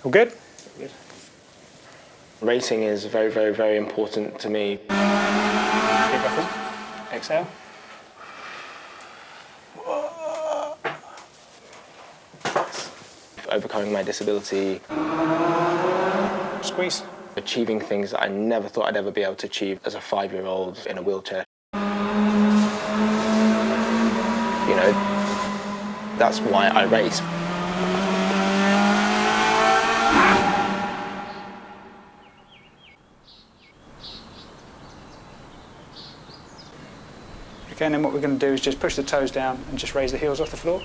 All good? Good. Racing is very, very, very important to me. Keep breath in. Exhale. Overcoming my disability. Squeeze. Achieving things that I never thought I'd ever be able to achieve as a 5-year-old in a wheelchair. You know, that's why I race. Okay, and then what we're going to do is just push the toes down and just raise the heels off the floor.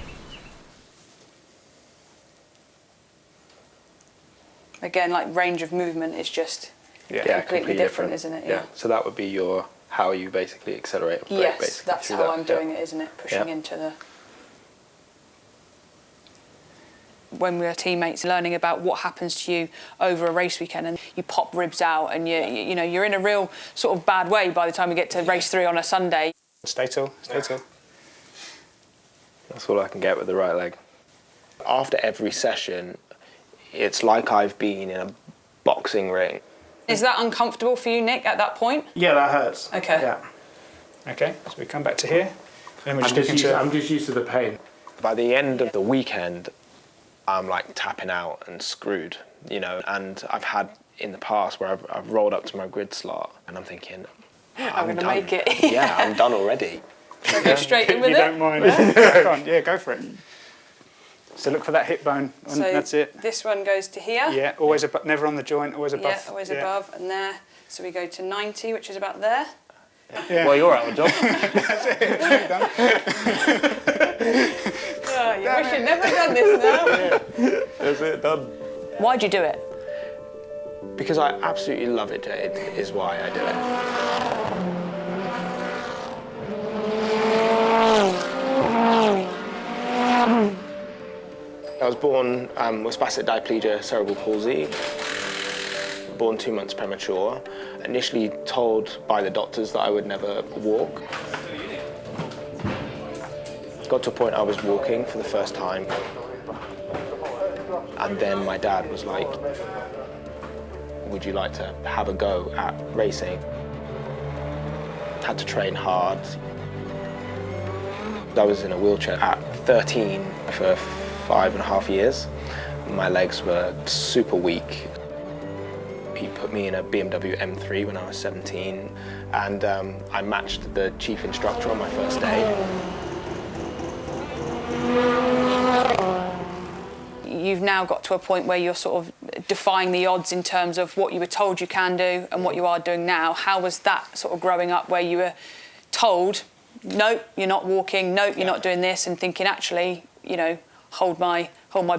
Again, like range of movement is just completely different, isn't it? Yeah. So that would be how you basically accelerate and brake, yes, basically. that's how I'm doing it, isn't it? Pushing into the... When we were teammates, learning about what happens to you over a race weekend, and you pop ribs out, and you're in a real sort of bad way by the time we get to race 3 on a Sunday. Stay tall, stay tall. That's all I can get with the right leg. After every session, it's like I've been in a boxing ring. Is that uncomfortable for you, Nick, at that point? Yeah, that hurts. Okay. Yeah. Okay, so we come back to here. And we're I'm just used to the pain. By the end of the weekend, I'm like tapping out and screwed, and I've had in the past where I've rolled up to my grid slot and I'm thinking, I'm going to make it. Yeah, I'm done already. Should I go straight in with you it? don't mind. Yeah, go for it. So look for that hip bone, and that's it. This one goes to here. Yeah, always above, never on the joint, always above. Yeah, always above, and there. So we go to 90, which is about there. Yeah. Well, you're out of the job. That's it, done. Oh, you wish you'd never done this now. Yeah. That's it, done. Why'd you do it? Because I absolutely love it, Jade, is why I do it. I was born with spastic diplegia, cerebral palsy, born 2 months premature, initially told by the doctors that I would never walk. Got to a point I was walking for the first time, and then my dad was like, would you like to have a go at racing? Had to train hard. I was in a wheelchair at 13 for 5.5 years. My legs were super weak. He put me in a BMW M3 when I was 17, and I matched the chief instructor on my first day. You've now got to a point where you're sort of defying the odds in terms of what you were told you can do and what you are doing now. How was that sort of growing up where you were told, no, you're not walking, no, you're not doing this, and thinking, actually, hold my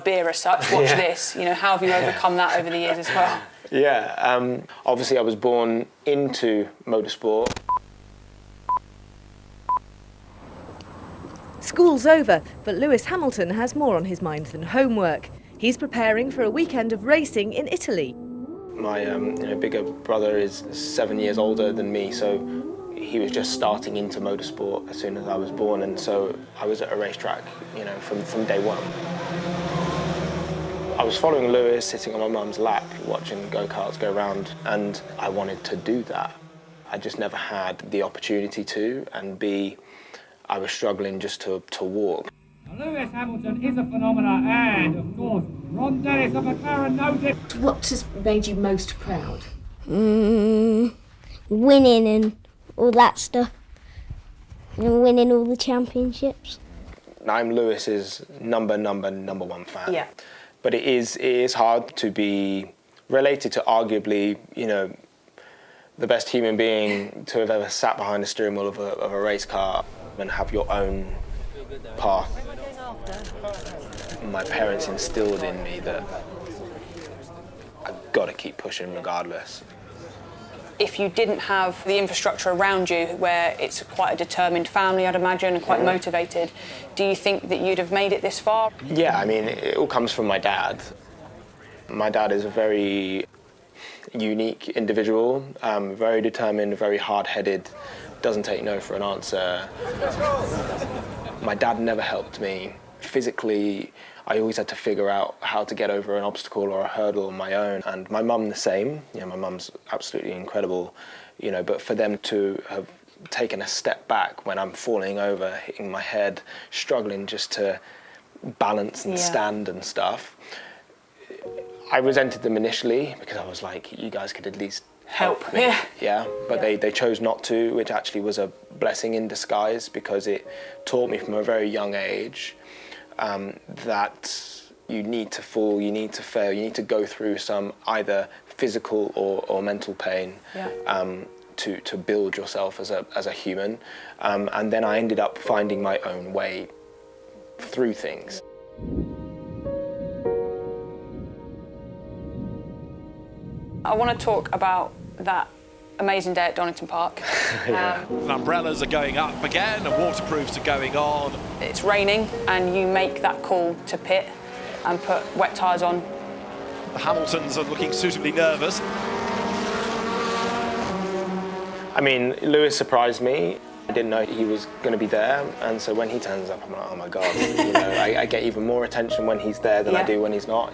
beer as such, watch this. How have you overcome that over the years as well? Yeah, obviously I was born into motorsport. School's over, but Lewis Hamilton has more on his mind than homework. He's preparing for a weekend of racing in Italy. My bigger brother is 7 years older than me, so he was just starting into motorsport as soon as I was born, and so I was at a racetrack, from day one. I was following Lewis, sitting on my mum's lap, watching go-karts go around, and I wanted to do that. I just never had the opportunity to, and I was struggling just to walk. Lewis Hamilton is a phenomenon, and of course, Ron Dennis of McLaren knows it. What has made you most proud? Winning and all that stuff, and winning all the championships. I'm Lewis's number one fan. Yeah. But it is hard to be related to arguably, the best human being to have ever sat behind the steering wheel of a race car and have your own path. My parents instilled in me that I've got to keep pushing regardless. If you didn't have the infrastructure around you, where it's quite a determined family, I'd imagine, and quite motivated, do you think that you'd have made it this far? Yeah, it all comes from my dad. My dad is a very unique individual, very determined, very hard-headed, doesn't take no for an answer. My dad never helped me. Physically, I always had to figure out how to get over an obstacle or a hurdle on my own. And my mum the same. You know, my mum's absolutely incredible, you know, but for them to have taken a step back when I'm falling over, hitting my head, struggling just to balance and stand and stuff, I resented them initially because I was like, you guys could at least help me. But they chose not to, which actually was a blessing in disguise, because it taught me from a very young age that you need to fall, you need to fail, you need to go through some either physical or mental pain to build yourself as a human. And then I ended up finding my own way through things. I want to talk about that amazing day at Donington Park. Umbrellas are going up again and waterproofs are going on. It's raining and you make that call to pit and put wet tyres on. The Hamiltons are looking suitably nervous. I mean, Lewis surprised me. I didn't know he was going to be there, and so when he turns up, I'm like, oh my God. You know, I get even more attention when he's there than I do when he's not.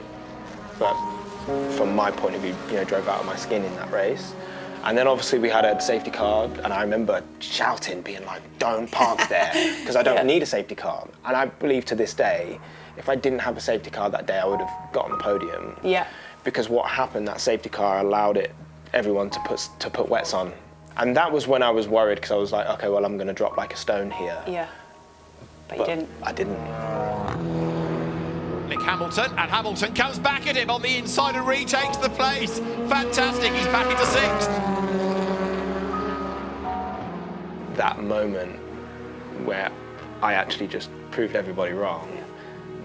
But from my point of view, you know, drove out of my skin in that race. And then obviously we had a safety car, and I remember shouting, being like, don't park there, because I don't need a safety car. And I believe to this day, if I didn't have a safety car that day, I would have got on the podium. Yeah. Because what happened, that safety car allowed everyone to put wets on. And that was when I was worried, because I was like, okay, well, I'm going to drop like a stone here. Yeah, but you didn't. I didn't. Nick Hamilton, and Hamilton comes back at him on the inside and retakes the place. Fantastic, he's back into sixth. That moment where I actually just proved everybody wrong,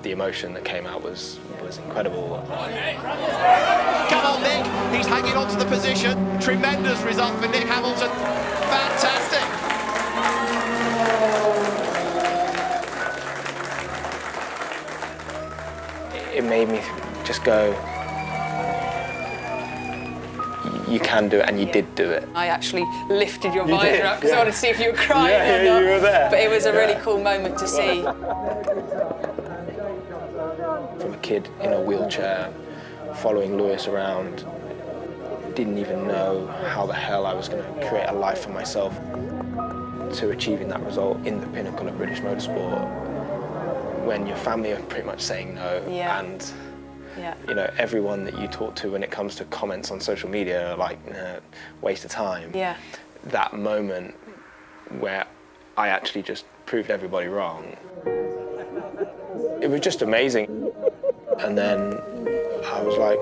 the emotion that came out was incredible. Come on, Nick, he's hanging on to the position. Tremendous result for Nick Hamilton. Fantastic. It made me just go, you can do it, and you did do it. I actually lifted your visor up because I wanted to see if you were crying or not. You were there. But it was a really cool moment to see. From a kid in a wheelchair, following Lewis around, didn't even know how the hell I was going to create a life for myself, to achieving that result in the pinnacle of British motorsport, when your family are pretty much saying no, and you know, everyone that you talk to when it comes to comments on social media are like, waste of time. That moment where I actually just proved everybody wrong, it was just amazing. And then I was like,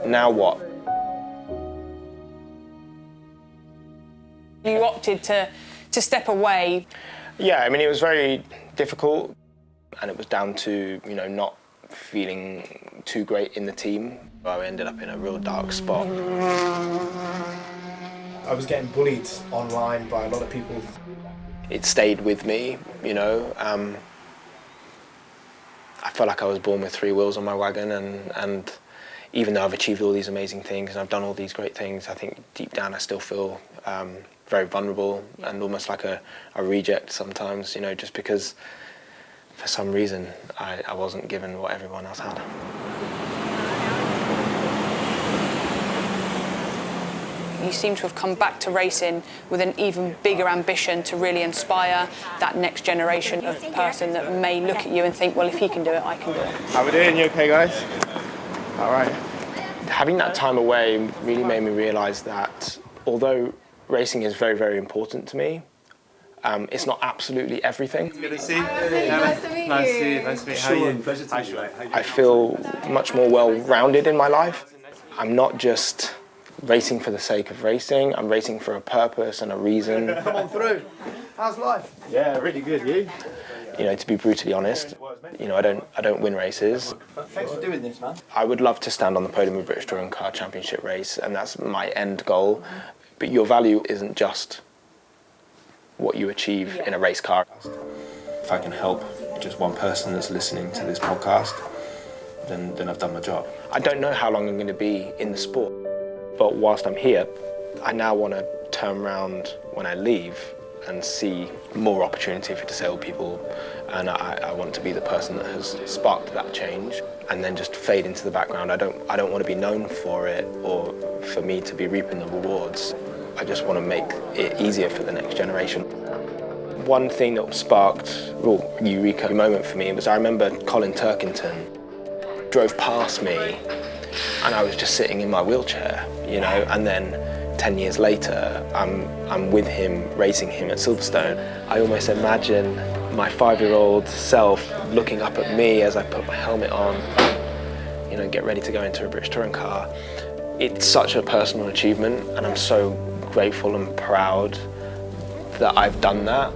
now what? You opted to step away. Yeah, I mean, it was very difficult, and it was down to, you know, not feeling too great in the team. I ended up in a real dark spot. I was getting bullied online by a lot of people. It stayed with me, you know. I felt like I was born with 3 wheels on my wagon, and even though I've achieved all these amazing things and I've done all these great things, I think deep down I still feel very vulnerable and almost like a reject sometimes, you know, just because for some reason I wasn't given what everyone else had. You seem to have come back to racing with an even bigger ambition to really inspire that next generation of person that may look at you and think, well, if he can do it, I can do it. How we doing? You okay, guys? All right. Having that time away really made me realise that although racing is very, very important to me, it's not absolutely everything. Good to see you. Nice to meet you. Nice to see you. Nice to meet you. How are you? Pleasure to meet you. I feel much more well-rounded in my life. I'm not just racing for the sake of racing. I'm racing for a purpose and a reason. Come on through. How's life? Yeah, really good. You? You know, to be brutally honest, you know, I don't win races. Thanks for doing this, man. I would love to stand on the podium of the British Touring Car Championship race, and that's my end goal. But your value isn't just what you achieve in a race car. If I can help just one person that's listening to this podcast, then I've done my job. I don't know how long I'm going to be in the sport, but whilst I'm here, I now want to turn around when I leave and see more opportunity for disabled people, and I want to be the person that has sparked that change and then just fade into the background. I don't want to be known for it or for me to be reaping the rewards. I just want to make it easier for the next generation. One thing that sparked a real eureka moment for me was I remember Colin Turkington drove past me and I was just sitting in my wheelchair, you know, and then 10 years later I'm with him, racing him at Silverstone. I almost imagine my 5-year-old self looking up at me as I put my helmet on, you know, get ready to go into a British touring car. It's such a personal achievement and I'm so grateful and proud that I've done that.